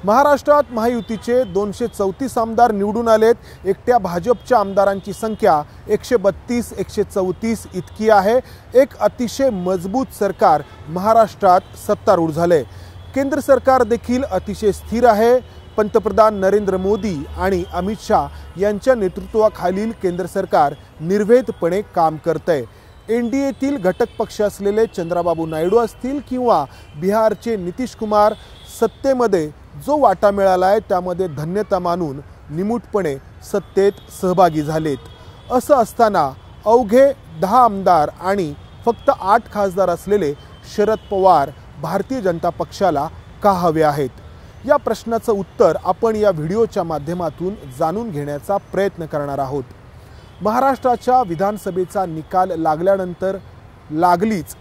महाराष्ट्रात महायुतीचे 234 आमदार निवडून आलेत। एकट्या भाजपच्या आमदारांची संख्या 132-134 इतकी आहे। एक अतिशय मजबूत सरकार महाराष्ट्रात सत्तारूढ झाले। केंद्र सरकार देखील अतिशय स्थिर आहे। पंतप्रधान नरेंद्र मोदी आणि अमित शाह यांच्या नेतृत्वाखालील केंद्र सरकार निर्भेदपणे काम करते। एनडीएतील घटक पक्ष असलेले चंद्राबाबू नायडू असतील किंवा बिहारचे नितीश कुमार सत्तेमध्ये जो वाटा मिळाला आहे त्यामध्ये धन्यता मानून निमूटपणे सत्तेत सहभागी झालेत। असं असताना अवघे 10 आमदार आणि फक्त 8 खासदार असलेले शरद पवार भारतीय जनता पक्षाला का हवे आहेत? या प्रश्नाचं उत्तर आपण या व्हिडिओच्या माध्यमातून जाणून घेण्याचा प्रयत्न करणार आहोत। महाराष्ट्राच्या विधानसभेचा निकाल लागल्यानंतर लागलीच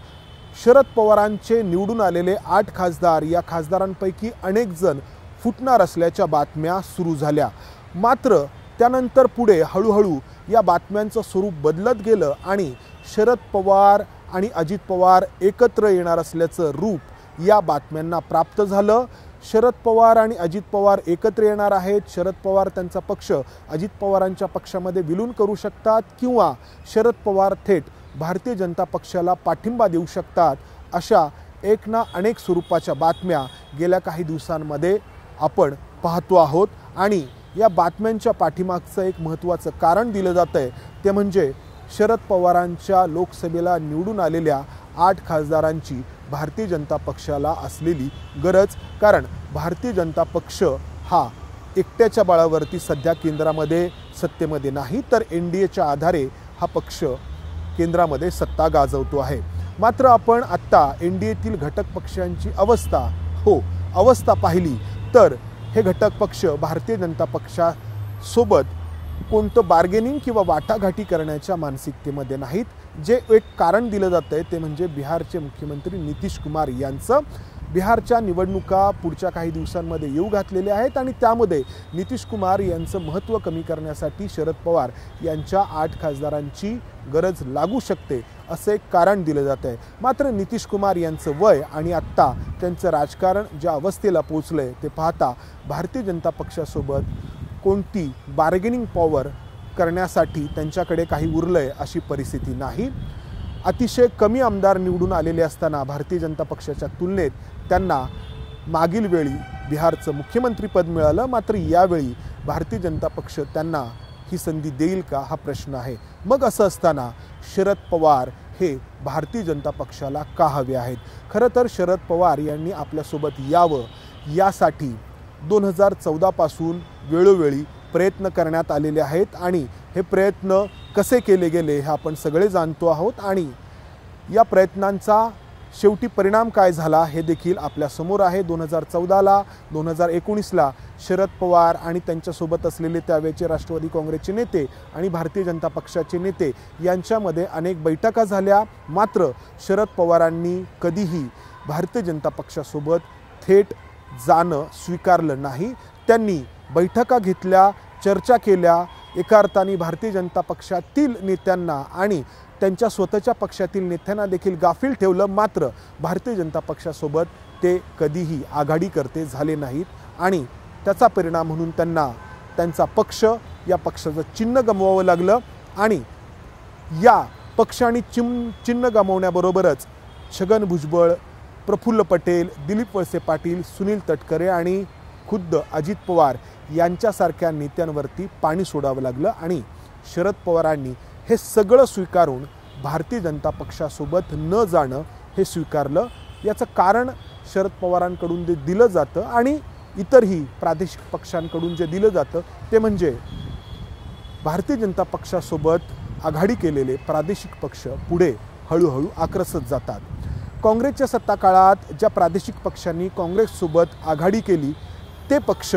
शरद पवारांचे निवडून आलेले 8 खासदार या खासदारांपैकी अनेक जण फुटणार असल्याच्या बातम्या सुरू झाल्या। मात्र त्यानंतर पुढे हळूहळू या बातम्यांचं स्वरूप बदलत गेलं आणि शरद पवार आणि अजित पवार एकत्र येणार असल्याचं रूप या बातम्यांना प्राप्त झालं। शरद पवार आणि अजित पवार एकत्र येणार आहेत। शरद पवार त्यांचा पक्ष अजित पवारांच्या पक्षामध्ये विलीन करू शकतात किंवा शरद पवार थेट भारतीय जनता पक्षाला पाठिंबा देऊ शकतात। अशा एक ना अनेक स्वरूपाच्या बातम्या गेल्या काही दिवसांमध्ये आपण पाहतो आहोत आणि या बातम्यांच्या पाठीमागचं एक महत्त्वाचं कारण दिलं जातंय ते म्हणजे शरद पवारांच्या लोकसभेला निवडून आलेल्या 8 खासदारांची भारतीय जनता पक्षाला असलेली गरज। कारण भारतीय जनता पक्ष हा एकट्याच्या बळावरती सध्या केंद्रामध्ये सत्तेमध्ये नाही तर एनडीएच्या आधारे हा पक्ष केंद्रामध्ये सत्ता गाजवतो आहे। मात्र आपण आत्ता एनडीएतील घटक पक्षांची अवस्था पाहिली तर हे घटक पक्ष भारतीय जनता पक्षासोबत कोणतं बार्गेनिंग किंवा वाटाघाटी करण्याच्या मानसिकतेमध्ये नाहीत। जे एक कारण दिलं जातंय ते म्हणजे बिहारचे मुख्यमंत्री नितीश कुमार यांचं बिहारच्या निवडणुका पुढच्या काही दिवसांमध्ये येऊ घातलेल्या आहेत आणि त्यामध्ये नितीश कुमार यांचं महत्त्व कमी करण्यासाठी शरद पवार यांच्या 8 खासदारांची गरज लागू शकते असे एक कारण दिलं जात आहे। मात्र नितीश कुमार यांचं वय आणि आत्ता त्यांचं राजकारण ज्या अवस्थेला पोहोचलंय ते पाहता भारतीय जनता पक्षासोबत कोणती बार्गेनिंग पॉवर करण्यासाठी त्यांच्याकडे काही उरलंय अशी परिस्थिती नाही। अतिशय कमी आमदार निवडून आलेले असताना भारतीय जनता पक्षाच्या तुलनेत त्यांना मागील वेळी बिहारचं मुख्यमंत्रीपद मिळालं। मात्र यावेळी भारतीय जनता पक्ष त्यांना ही संधी देईल का हा प्रश्न आहे। मग असं असताना शरद पवार हे भारतीय जनता पक्षाला का हवे आहेत? खरं तर शरद पवार यांनी आपल्यासोबत यावं यासाठी 2014 पासून वेळोवेळी प्रयत्न करण्यात आलेले आहेत आणि हे प्रयत्न कसे केले गेले हे आपण सगळे जाणतो आहोत आणि या प्रयत्नांचा शेवटी परिणाम काय झाला हे देखील आपल्या समोर आहे। 2014ला 2019ला शरद पवार आणि त्यांच्यासोबत असलेले त्यावेळचे राष्ट्रवादी काँग्रेसचे नेते आणि भारतीय जनता पक्षाचे नेते यांच्यामध्ये अनेक बैठका झाल्या। मात्र शरद पवारांनी कधीही भारतीय जनता पक्षासोबत थेट जाणं स्वीकारलं नाही। त्यांनी बैठका घेतल्या, चर्चा केल्या, एका अर्थाने भारतीय जनता पक्षातील नेत्यांना आणि त्यांच्या स्वतःच्या पक्षातील नेत्यांना देखील गाफील ठेवलं। मात्र भारतीय जनता पक्षासोबत ते कधीही आघाडीकर्ते झाले नाहीत आणि त्याचा परिणाम म्हणून त्यांना त्यांचा पक्ष या पक्षाचं चिन्ह गमवावं लागलं आणि या पक्ष आणि चिन्ह गमावण्याबरोबरच छगन भुजबळ, प्रफुल्ल पटेल, दिलीप वळसे पाटील, सुनील तटकरे आणि खुद्द अजित पवार यांच्यासारख्या नेत्यांवरती पाणी सोडावं लागलं आणि शरद पवारांनी हे सगळं स्वीकारून भारतीय जनता पक्षासोबत न जाणं हे स्वीकारलं। याचं कारण शरद पवारांकडून जे दिलं जातं आणि इतरही प्रादेशिक पक्षांकडून जे दिलं जातं ते म्हणजे भारतीय जनता पक्षासोबत आघाडी केलेले प्रादेशिक पक्ष पुढे हळूहळू आक्रसत जातात। काँग्रेसच्या सत्ता काळात ज्या प्रादेशिक पक्षांनी काँग्रेससोबत आघाडी केली ते पक्ष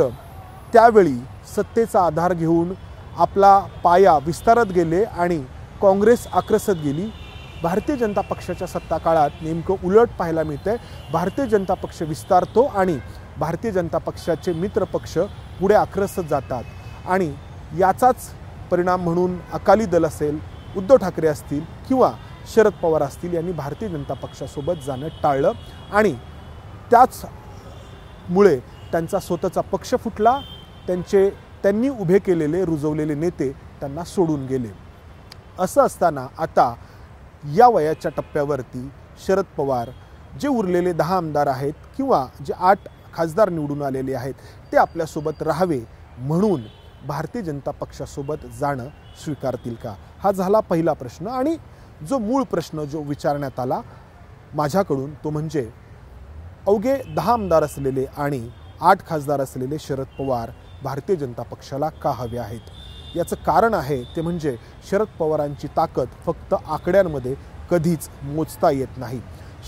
त्यावेळी सत्तेचा आधार घेऊन आपला पाया विस्तारत गेले आणि काँग्रेस आक्रसत गेली। भारतीय जनता पक्षाच्या सत्ता काळात नेमकं उलट पाहायला मिळतंय। भारतीय जनता पक्ष विस्तारतो आणि भारतीय जनता पक्षाचे मित्र पक्ष पुढे आक्रसत जातात आणि याचाच परिणाम म्हणून अकाली दल असेल, उद्धव ठाकरे असतील किंवा शरद पवार असतील यांनी भारतीय जनता पक्षासोबत जाणं टाळलं आणि त्याचमुळे त्यांचा स्वतःचा पक्ष फुटला, त्यांनी उभे केलेले रुजवलेले नेते त्यांना सोडून गेले। असं असताना आता या वयाच्या टप्प्यावरती शरद पवार जे उरलेले 10 आमदार आहेत किंवा जे 8 खासदार निवडून आलेले आहेत ते आपल्यासोबत राहावे म्हणून भारतीय जनता पक्षासोबत जाणं स्वीकारतील का? हा झाला पहिला प्रश्न। आणि जो मूळ प्रश्न जो विचारण्यात आला माझ्याकडून तो म्हणजे अवघे 10 आमदार असलेले आणि 8 खासदार असलेले शरद पवार भारतीय जनता पक्षाला का हवे आहेत? याचं कारण आहे ते म्हणजे शरद पवारांची ताकद फक्त आकड्यांमध्ये कधीच मोजता येत नाही।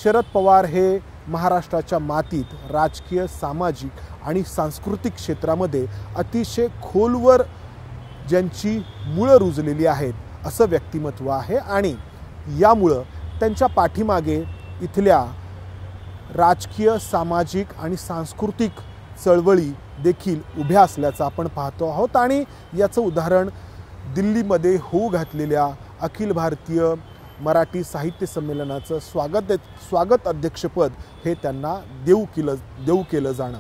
शरद पवार हे महाराष्ट्राच्या मातीत राजकीय, सामाजिक आणि सांस्कृतिक क्षेत्रामध्ये अतिशय खोलवर ज्यांची मुळं रुजलेली आहेत असं व्यक्तिमत्व आहे आणि यामुळं त्यांच्या पाठीमागे इथल्या राजकीय, सामाजिक आणि सांस्कृतिक चळवळी देखील उभ्या असल्याचं आपण पाहतो आहोत। आणि याचं उदाहरण दिल्लीमध्ये होऊ घातलेल्या अखिल भारतीय मराठी साहित्य संमेलनाचं स्वागत अध्यक्षपद हे त्यांना देऊ केलं जाणं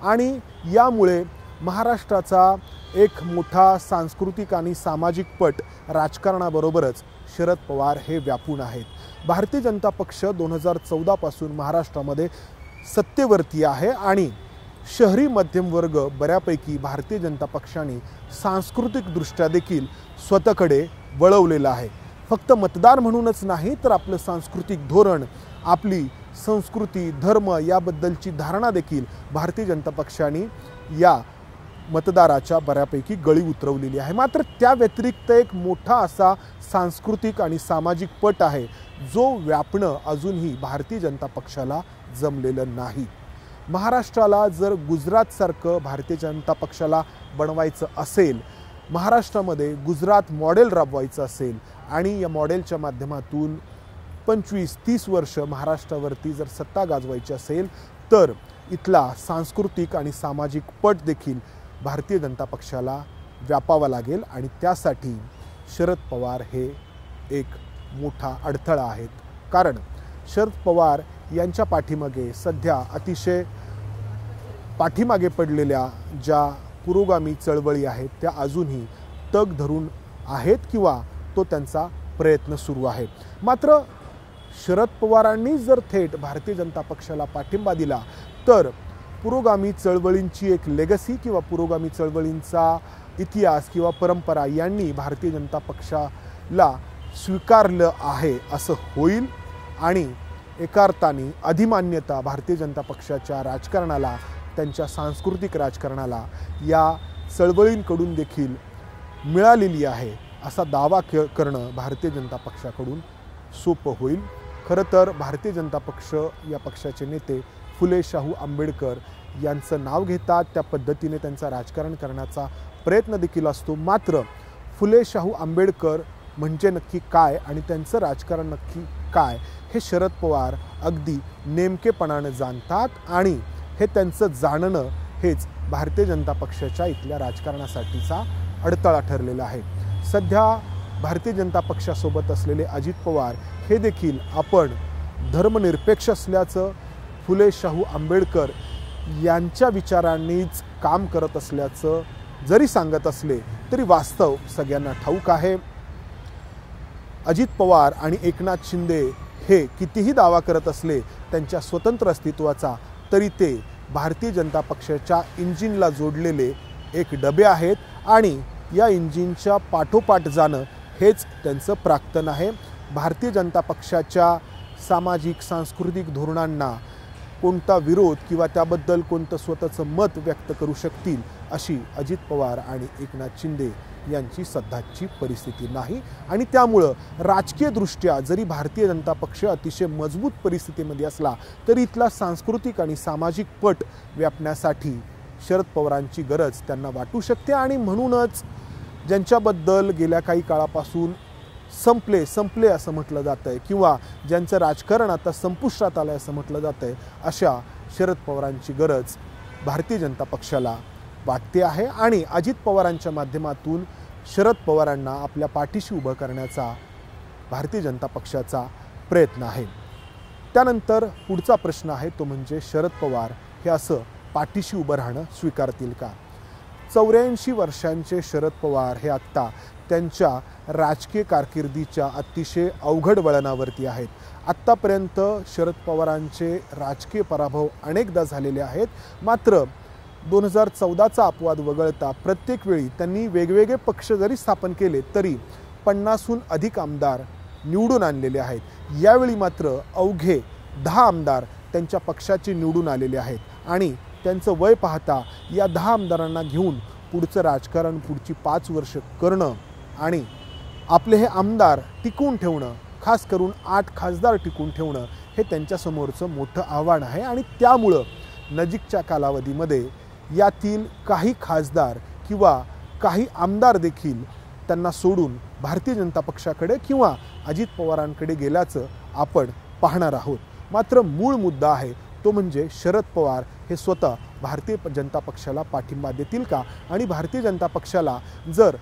आणि यामुळे महाराष्ट्राचा एक मोठा सांस्कृतिक आणि सामाजिक पट राजकारणाबरोबरच शरद पवार हे व्यापून आहेत। भारतीय जनता पक्ष 2014 पासून महाराष्ट्रामध्ये सत्तेवरती आहे आणि शहरी मध्यमवर्ग बऱ्यापैकी भारतीय जनता पक्षाने सांस्कृतिकदृष्ट्या देखील स्वतःकडे वळवलेला आहे। फक्त मतदार म्हणूनच नाही तर आपलं सांस्कृतिक धोरण, आपली संस्कृती, धर्म याबद्दलची धारणा देखील भारतीय जनता पक्षाने या मतदाराच्या बऱ्यापैकी गळी उतरवलेली आहे। मात्र त्या व्यतिरिक्त एक मोठा असा सांस्कृतिक आणि सामाजिक पट आहे जो व्यापणं अजूनही भारतीय जनता पक्षाला जमलेलं नाही। महाराष्ट्राला जर गुजरातसारखं भारतीय जनता पक्षाला बनवायचं असेल, महाराष्ट्रामध्ये गुजरात मॉडेल राबवायचं असेल आणि या मॉडेलच्या माध्यमातून 25-30 वर्ष महाराष्ट्रावरती जर सत्ता गाजवायची असेल तर इथला सांस्कृतिक आणि सामाजिक पट देखील भारतीय जनता पक्षाला व्यापावा लागेल आणि त्यासाठी शरद पवार हे एक मोठा अडथळा आहेत। कारण शरद पवार यांच्या पाठीमागे सध्या अतिशय पाठीमागे पडलेल्या ज्या पुरोगामी चळवळी आहेत त्या अजूनही तग धरून आहेत किंवा तो त्यांचा प्रयत्न सुरू आहे। मात्र शरद पवारांनी जर थेट भारतीय जनता पक्षाला पाठिंबा दिला तर पुरोगामी चळवळींची एक लेगसी किंवा पुरोगामी चळवळींचा इतिहास किंवा परंपरा यांनी भारतीय जनता पक्षाला स्वीकारलं आहे असं होईल आणि एका अर्थाने अधिमान्यता भारतीय जनता पक्षाच्या राजकारणाला, त्यांच्या सांस्कृतिक राजकारणाला या चळवळींकडून देखील मिळालेली आहे असा दावा करणं भारतीय जनता पक्षाकडून सोपं होईल। खरं तर भारतीय जनता पक्ष या पक्षाचे नेते फुले शाहू आंबेडकर यांचं नाव घेतात, त्या पद्धतीने त्यांचा राजकारण करण्याचा प्रयत्न देखील असतो। मात्र फुले शाहू आंबेडकर म्हणजे नक्की काय आणि त्यांचं राजकारण नक्की काय हे शरद पवार अगदी नेमकेपणानं जाणतात आणि हे त्यांचं जाणणं हेच भारतीय जनता पक्षाच्या इथल्या राजकारणासाठीचा अडथळा ठरलेला आहे। सध्या भारतीय जनता पक्षासोबत असलेले अजित पवार हे देखील आपण धर्मनिरपेक्ष असल्याचं, फुले शाहू आंबेडकर यांच्या विचारांनीच काम करत असल्याचं जरी सांगत असले तरी वास्तव सगळ्यांना ठाऊक आहे। अजित पवार आणि एकनाथ शिंदे हे कितीही दावा करत असले त्यांच्या स्वतंत्र अस्तित्वाचा तरी ते भारतीय जनता पक्षाच्या इंजिनला जोडलेले एक डबे आहेत आणि या इंजिनच्या पाठोपाठ जाणं हेच त्यांचं प्राक्तन आहे। भारतीय जनता पक्षाच्या सामाजिक सांस्कृतिक धोरणांना कोणता विरोध किंवा त्याबद्दल कोणतं स्वतःचं मत व्यक्त करू शकतील अशी अजित पवार आणि एकनाथ शिंदे यांची सध्याची परिस्थिती नाही आणि त्यामुळं राजकीयदृष्ट्या जरी भारतीय जनता पक्ष अतिशय मजबूत परिस्थितीमध्ये असला तरी इथला सांस्कृतिक आणि सामाजिक पट व्यापण्यासाठी शरद पवारांची गरज त्यांना वाटू शकते आणि म्हणूनच ज्यांच्याबद्दल गेल्या काही काळापासून संपले असं म्हटलं जातं आहे किंवा ज्यांचं राजकारण आता संपुष्टात आलं असं म्हटलं जातं आहे अशा शरद पवारांची गरज भारतीय जनता पक्षाला वाटते आहे आणि अजित पवारांच्या माध्यमातून शरद पवारांना आपल्या पाठीशी उभं करण्याचा भारतीय जनता पक्षाचा प्रयत्न आहे। त्यानंतर पुढचा प्रश्न आहे तो म्हणजे शरद पवार हे असं पाठीशी उभं राहणं स्वीकारतील का? 84 वर्षांचे शरद पवार हे आत्ता त्यांच्या राजकीय कारकिर्दीच्या अतिशय अवघड वळणावरती आहेत. आत्तापर्यंत शरद पवारांचे राजकीय पराभव अनेकदा झालेले आहेत. मात्र 2014चा अपवाद वगळता प्रत्येक वेळी त्यांनी वेगवेगळे पक्ष जरी स्थापन केले तरी 50हून अधिक आमदार निवडून आणलेले आहेत. यावेळी मात्र अवघे 10 आमदार त्यांच्या पक्षाचे निवडून आलेले आहेत आणि त्यांचं वय पाहता या 10 आमदारांना घेऊन पुढचं राजकारण पुढची 5 वर्ष करणं आणि आपले हे आमदार टिकवून ठेवणं, खास करून 8 खासदार टिकवून ठेवणं हे त्यांच्यासमोरचं मोठं आव्हान आहे. आणि त्यामुळं नजीकच्या कालावधीमध्ये यातील काही खासदार किंवा काही आमदार देखील त्यांना सोडून भारतीय जनता पक्षाकडे किंवा अजित पवारांकडे गेल्याचं आपण पाहणार आहोत. मात्र मूळ मुद्दा आहे तो म्हणजे शरद पवार हे स्वतः भारतीय जनता पक्षाला पाठिंबा देतील का? आणि भारतीय जनता पक्षाला जर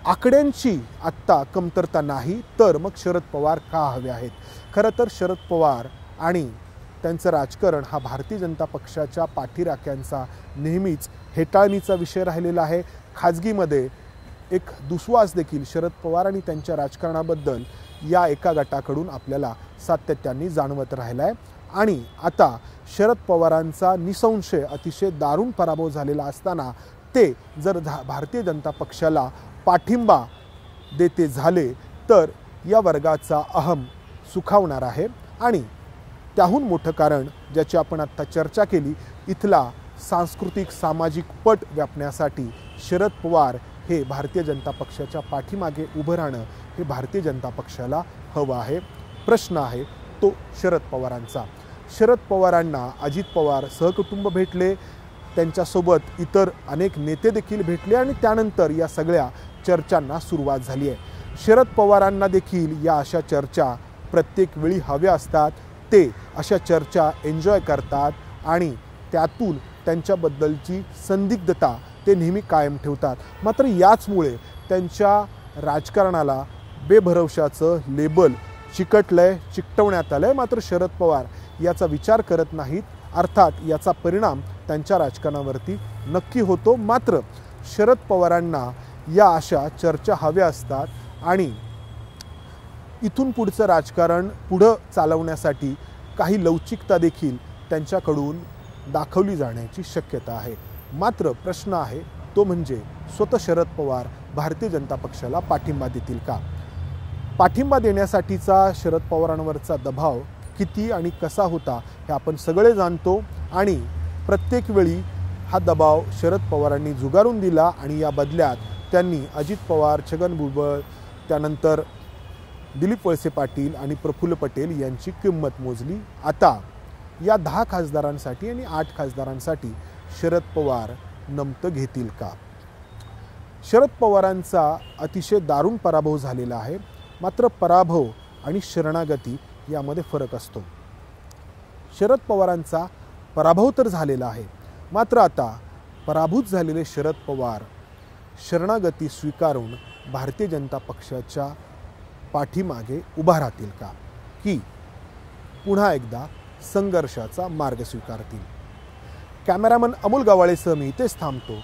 आकड्यांची आत्ता कमतरता नाही तर मग शरद पवार का हवे आहेत? खरं तर शरद पवार आणि त्यांचं राजकारण हा भारतीय जनता पक्षाच्या पाठीराख्यांचा नेहमीच हेटाळणीचा विषय राहिलेला आहे. खाजगीमध्ये एक दुस्वास देखील शरद पवार आणि त्यांच्या राजकारणाबद्दल या एका गटाकडून आपल्याला सातत्याने जाणवत राहिला आहे. आणि आता शरद पवारांचा निसंशय अतिशय दारुण पराभव झालेला असताना ते जर भारतीय जनता पक्षाला पाठिंबा देते झाले तर या वर्गाचा अहम सुखावणार आहे. आणि त्याहून मोठं कारण ज्याची आपण आत्ता चर्चा केली, इथला सांस्कृतिक सामाजिक पट व्यापण्यासाठी शरद पवार हे भारतीय जनता पक्षाच्या पाठीमागे उभं राहणं हे भारतीय जनता पक्षाला हवं आहे. प्रश्न आहे तो शरद पवारांचा. शरद पवारांना अजित पवार सहकुटुंब भेटले, त्यांच्यासोबत इतर अनेक नेते देखील भेटले आणि त्यानंतर या सगळ्या चर्चांना सुरुवात झाली आहे. शरद पवारांना देखील या अशा चर्चा प्रत्येक वेळी हव्या असतात. ते अशा चर्चा एन्जॉय करतात आणि त्यातून त्यांच्याबद्दलची संदिग्धता ते नेहमी कायम ठेवतात. मात्र याचमुळे त्यांच्या राजकारणाला बेभरवशाचं लेबल चिकटवण्यात आलं आहे. मात्र शरद पवार याचा विचार करत नाहीत. अर्थात याचा परिणाम त्यांच्या राजकारणावरती नक्की होतो. मात्र शरद पवारांना या अशा चर्चा हव्या असतात आणि इथून पुढचं राजकारण पुढं चालवण्यासाठी काही लवचिकता देखील त्यांच्याकडून दाखवली जाण्याची शक्यता आहे. मात्र प्रश्न आहे तो म्हणजे स्वतः शरद पवार भारतीय जनता पक्षाला पाठिंबा देतील का? पाठिंबा देण्यासाठीचा शरद पवारांवरचा दबाव किती आणि कसा होता हे आपण सगळे जाणतो आणि प्रत्येक वेळी हा दबाव शरद पवारांनी झुगारून दिला आणि या बदल्यात त्यांनी अजित पवार, छगन भुजबळ, त्यानंतर दिलीप वळसे पाटील आणि प्रफुल्ल पटेल यांची किंमत मोजली. आता या 10 खासदारांसाठी आणि 8 खासदारांसाठी शरद पवार नमतं घेतील का? शरद पवारांचा अतिशय दारुण पराभव झालेला आहे. मात्र पराभव आणि शरणागती यामध्ये फरक असतो. शरद पवारांचा पराभव तर झालेला आहे, मात्र आता पराभूत झालेले शरद पवार शरणागती स्वीकारून भारतीय जनता पक्षाच्या पाठीमागे उभा राहतील का, की पुन्हा एकदा संघर्षाचा मार्ग स्वीकारतील? कॅमेरामन अमोल गवाळेसह मी इथेच थांबतो.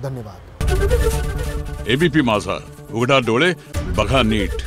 धन्यवाद. एबीपी माझा, उघडा डोळे बघा नीट.